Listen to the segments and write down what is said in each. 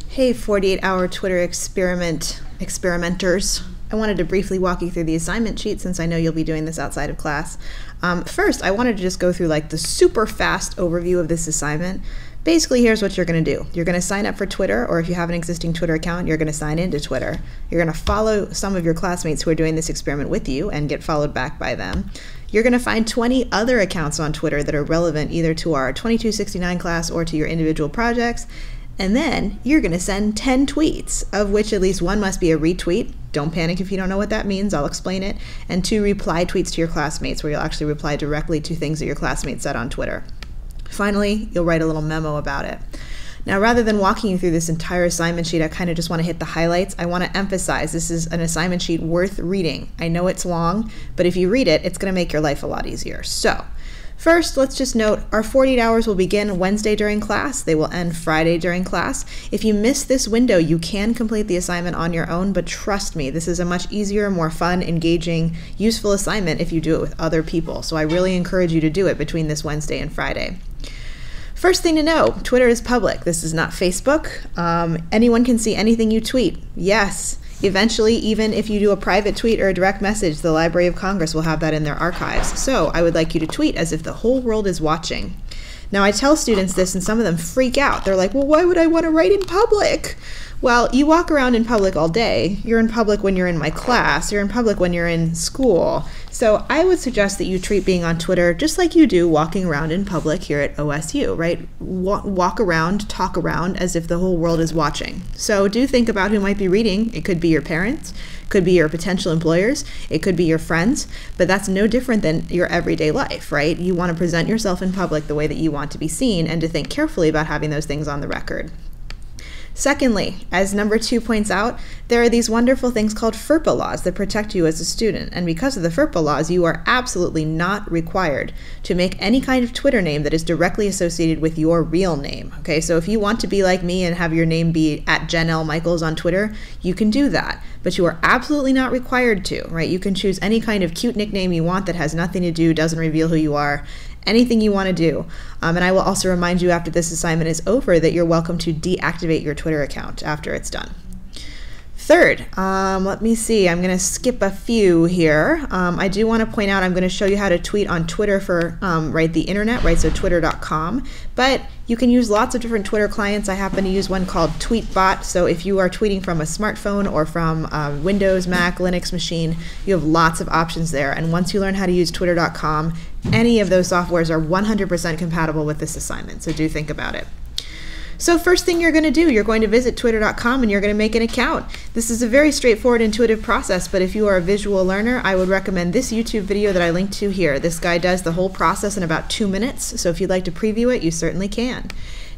Hey 48-hour Twitter experimenters. I wanted to briefly walk you through the assignment sheet since I know you'll be doing this outside of class. First, I wanted to just go through like the super fast overview of this assignment. Basically, here's what you're going to do. You're going to sign up for Twitter, or if you have an existing Twitter account, you're going to sign into Twitter. You're going to follow some of your classmates who are doing this experiment with you and get followed back by them. You're going to find 20 other accounts on Twitter that are relevant either to our 2269 class or to your individual projects. And then you're going to send 10 tweets, of which at least one must be a retweet. Don't panic if you don't know what that means, I'll explain it. And 2 reply tweets to your classmates, where you'll actually reply directly to things that your classmates said on Twitter. Finally, you'll write a little memo about it. Now, rather than walking you through this entire assignment sheet, I kind of just want to hit the highlights. I want to emphasize this is an assignment sheet worth reading. I know it's long, but if you read it, it's going to make your life a lot easier. So, first, let's just note our 48 hours will begin Wednesday during class. They will end Friday during class. If you miss this window, you can complete the assignment on your own, but trust me, this is a much easier, more fun, engaging, useful assignment if you do it with other people. So I really encourage you to do it between this Wednesday and Friday. First thing to know, Twitter is public. This is not Facebook. Anyone can see anything you tweet. Yes. Eventually, even if you do a private tweet or a direct message, the Library of Congress will have that in their archives. So I would like you to tweet as if the whole world is watching. Now, I tell students this and some of them freak out. They're like, well, why would I want to write in public? Well, you walk around in public all day. You're in public when you're in my class. You're in public when you're in school. So I would suggest that you treat being on Twitter just like you do walking around in public here at OSU, right? Walk around, talk around as if the whole world is watching. So do think about who might be reading. It could be your parents, it could be your potential employers, it could be your friends, but that's no different than your everyday life, right? You want to present yourself in public the way that you want to be seen and to think carefully about having those things on the record. Secondly, as number 2 points out, there are these wonderful things called FERPA laws that protect you as a student. And because of the FERPA laws, you are absolutely not required to make any kind of Twitter name that is directly associated with your real name. Okay, so if you want to be like me and have your name be @JenL_Michaels on Twitter, you can do that. But you are absolutely not required to, right? You can choose any kind of cute nickname you want that has nothing to do, doesn't reveal who you are, anything you want to do. And I will also remind you after this assignment is over that you're welcome to deactivate your Twitter account after it's done. Third, let me see, I'm going to skip a few here. I do want to point out I'm going to show you how to tweet on Twitter for the internet, right, so twitter.com. But you can use lots of different Twitter clients. I happen to use one called Tweetbot, so if you are tweeting from a smartphone or from Windows, Mac, Linux machine, you have lots of options there. And once you learn how to use twitter.com, any of those softwares are 100% compatible with this assignment, so do think about it. So first thing you're going to do, you're going to visit twitter.com and you're going to make an account. This is a very straightforward, intuitive process, but if you are a visual learner, I would recommend this YouTube video that I linked to here. This guy does the whole process in about 2 minutes, so if you'd like to preview it, you certainly can.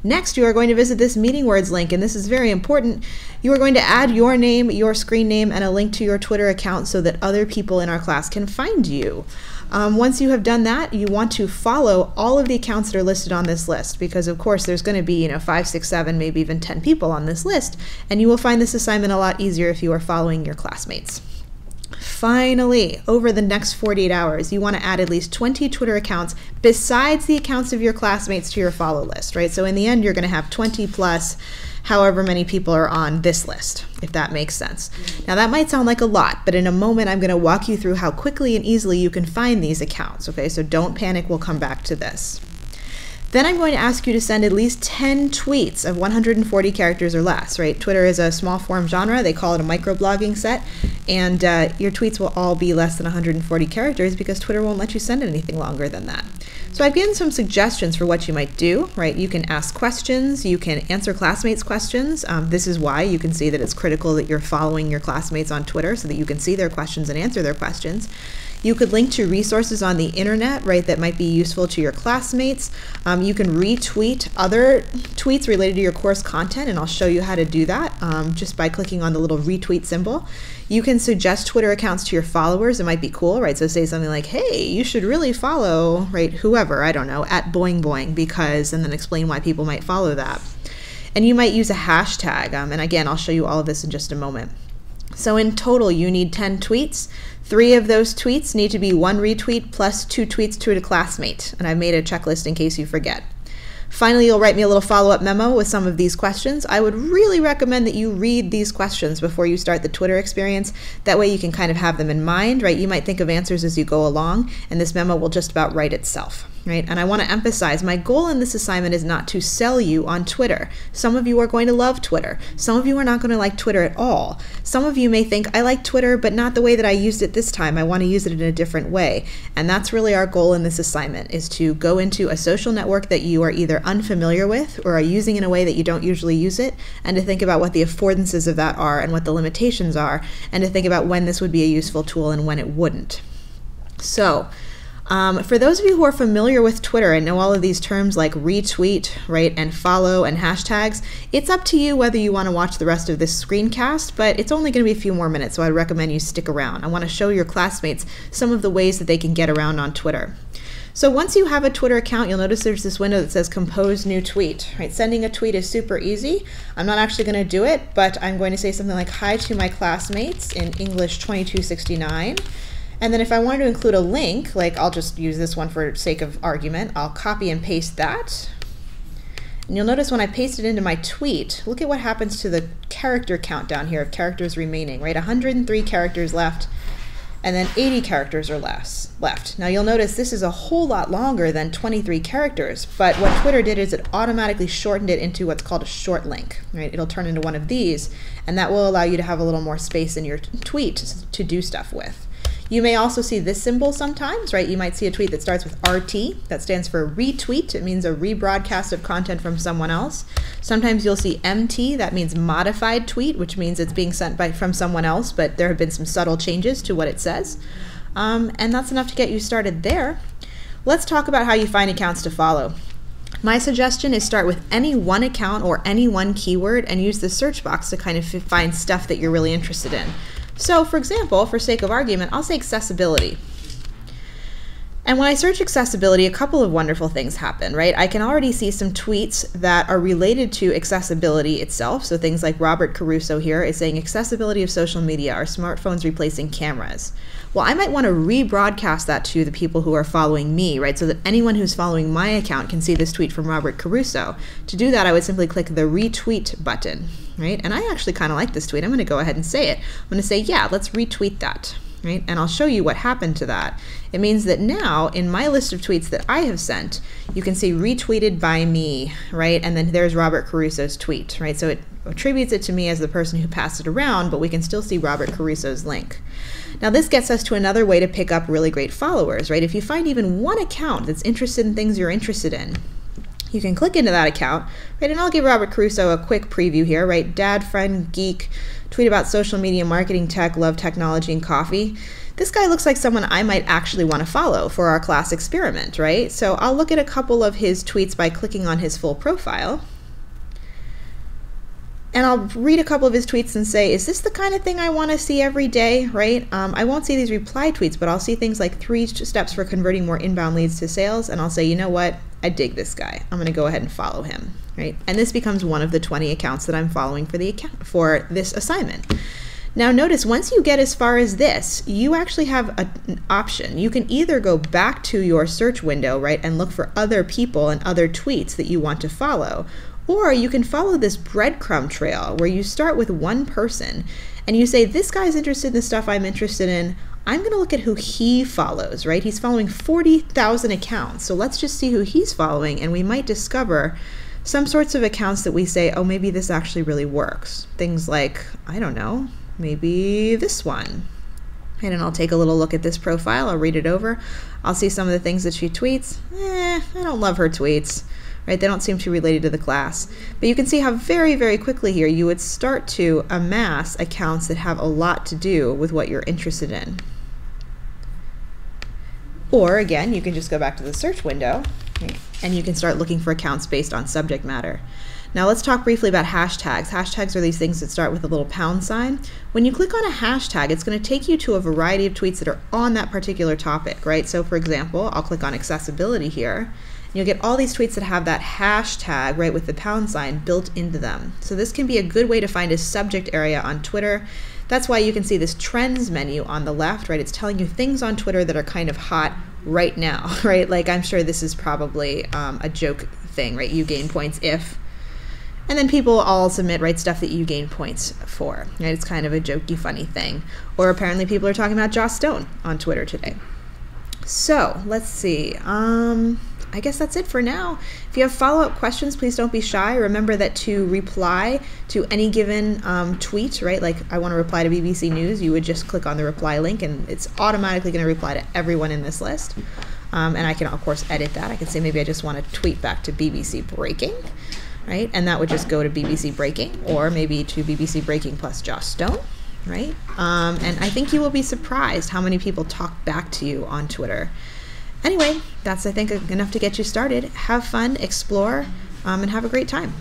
Next, you are going to visit this meeting words link, and this is very important. You are going to add your name, your screen name, and a link to your Twitter account so that other people in our class can find you. Once you have done that, you want to follow all of the accounts that are listed on this list because, of course, there's going to be 5, 6, 7, maybe even 10 people on this list, and you will find this assignment a lot easier if you are following your classmates. Finally, over the next 48 hours, you want to add at least 20 Twitter accounts besides the accounts of your classmates to your follow list, right? So in the end, you're going to have 20 plus however many people are on this list, if that makes sense. Now that might sound like a lot, but in a moment I'm going to walk you through how quickly and easily you can find these accounts, okay? So don't panic, we'll come back to this. Then I'm going to ask you to send at least 10 tweets of 140 characters or less, right? Twitter is a small form genre. They call it a microblogging set. And your tweets will all be less than 140 characters because Twitter won't let you send anything longer than that. So I've given some suggestions for what you might do, right? You can ask questions. You can answer classmates' questions. This is why you can see that it's critical that you're following your classmates on Twitter so that you can see their questions and answer their questions. You could link to resources on the internet, right, that might be useful to your classmates. You can retweet other tweets related to your course content, and I'll show you how to do that just by clicking on the little retweet symbol. You can suggest Twitter accounts to your followers. It might be cool, right? So say something like, hey, you should really follow, right, whoever, I don't know, @boing because, and then explain why people might follow that. And you might use a hashtag, and again, I'll show you all of this in just a moment. So in total, you need 10 tweets. 3 of those tweets need to be 1 retweet plus 2 tweets to a classmate, and I've made a checklist in case you forget. Finally, you'll write me a little follow-up memo with some of these questions. I would really recommend that you read these questions before you start the Twitter experience. That way you can kind of have them in mind, right? You might think of answers as you go along, and this memo will just about write itself, right? And I want to emphasize, my goal in this assignment is not to sell you on Twitter. Some of you are going to love Twitter. Some of you are not going to like Twitter at all. Some of you may think, I like Twitter, but not the way that I used it this time. I want to use it in a different way. And that's really our goal in this assignment, is to go into a social network that you are either unfamiliar with or are using in a way that you don't usually use it, and to think about what the affordances of that are and what the limitations are, and to think about when this would be a useful tool and when it wouldn't. So, for those of you who are familiar with Twitter and know all of these terms like retweet, right, and follow and hashtags, it's up to you whether you want to watch the rest of this screencast, but it's only going to be a few more minutes, so I'd recommend you stick around. I want to show your classmates some of the ways that they can get around on Twitter. So once you have a Twitter account, you'll notice there's this window that says compose new tweet, right? Sending a tweet is super easy. I'm not actually going to do it, but I'm going to say something like, hi to my classmates in English 2269. And then if I wanted to include a link, like I'll just use this one for sake of argument, I'll copy and paste that. And you'll notice when I paste it into my tweet, look at what happens to the character count down here of characters remaining, right? 103 characters left, and then 80 characters or less left. Now you'll notice this is a whole lot longer than 23 characters, but what Twitter did is it automatically shortened it into what's called a short link, right? It'll turn into one of these, and that will allow you to have a little more space in your tweet to do stuff with. You may also see this symbol sometimes, right? You might see a tweet that starts with RT. That stands for retweet. It means a rebroadcast of content from someone else. Sometimes you'll see MT. That means modified tweet, which means it's being sent from someone else, but there have been some subtle changes to what it says. And that's enough to get you started there. Let's talk about how you find accounts to follow. My suggestion is start with any one account or any one keyword and use the search box to kind of find stuff that you're really interested in. So for example, for sake of argument, I'll say accessibility. And when I search accessibility, a couple of wonderful things happen, right? I can already see some tweets that are related to accessibility itself. So things like Robert Caruso here is saying accessibility of social media, are smartphones replacing cameras? Well, I might want to rebroadcast that to the people who are following me, right? So that anyone who's following my account can see this tweet from Robert Caruso. To do that, I would simply click the retweet button, right? And I actually kind of like this tweet. I'm going to go ahead and say it. I'm going to say, yeah, let's retweet that, right? And I'll show you what happened to that. It means that now in my list of tweets that I have sent, you can see retweeted by me, right? And then there's Robert Caruso's tweet, right? So it attributes it to me as the person who passed it around, but we can still see Robert Caruso's link. Now this gets us to another way to pick up really great followers, right? If you find even one account that's interested in things you're interested in, you can click into that account, right? And I'll give Robert Caruso a quick preview here, right? Dad, friend, geek, tweet about social media, marketing, tech, love technology, and coffee. This guy looks like someone I might actually want to follow for our class experiment, right? So I'll look at a couple of his tweets by clicking on his full profile. And I'll read a couple of his tweets and say, is this the kind of thing I want to see every day, right? I won't see these reply tweets, but I'll see things like 3 steps for converting more inbound leads to sales, and I'll say, you know what? I dig this guy. I'm going to go ahead and follow him, right? And this becomes one of the 20 accounts that I'm following for this assignment. Now notice, once you get as far as this, you actually have an option. You can either go back to your search window, right, and look for other people and other tweets that you want to follow, or you can follow this breadcrumb trail where you start with one person and you say, this guy's interested in the stuff I'm interested in. I'm going to look at who he follows, right? He's following 40,000 accounts. So let's just see who he's following, and we might discover some sorts of accounts that we say, oh, maybe this actually really works. Things like, I don't know, maybe this one. And then I'll take a little look at this profile. I'll read it over. I'll see some of the things that she tweets. I don't love her tweets. Right? They don't seem to be related to the class. But you can see how very, very quickly here you would start to amass accounts that have a lot to do with what you're interested in. Or again, you can just go back to the search window, right, and you can start looking for accounts based on subject matter. Now let's talk briefly about hashtags. Hashtags are these things that start with a little pound sign. When you click on a hashtag, it's going to take you to a variety of tweets that are on that particular topic, right? So for example, I'll click on accessibility here. You'll get all these tweets that have that hashtag, right, with the pound sign built into them. So this can be a good way to find a subject area on Twitter. That's why you can see this trends menu on the left, right? It's telling you things on Twitter that are kind of hot right now, right? Like I'm sure this is probably a joke thing, right? You gain points if, and then people all submit, right, stuff that you gain points for, right? It's kind of a jokey, funny thing. Or apparently people are talking about Joss Stone on Twitter today. So let's see. I guess that's it for now. If you have follow-up questions, please don't be shy. Remember that to reply to any given tweet, right, like I want to reply to BBC News, you would just click on the reply link and it's automatically going to reply to everyone in this list. And I can, of course, edit that. I can say maybe I just want to tweet back to BBC Breaking, right? And that would just go to BBC Breaking, or maybe to BBC Breaking plus Joss Stone, right? And I think you will be surprised how many people talk back to you on Twitter. Anyway, that's, I think, enough to get you started. Have fun, explore, and have a great time.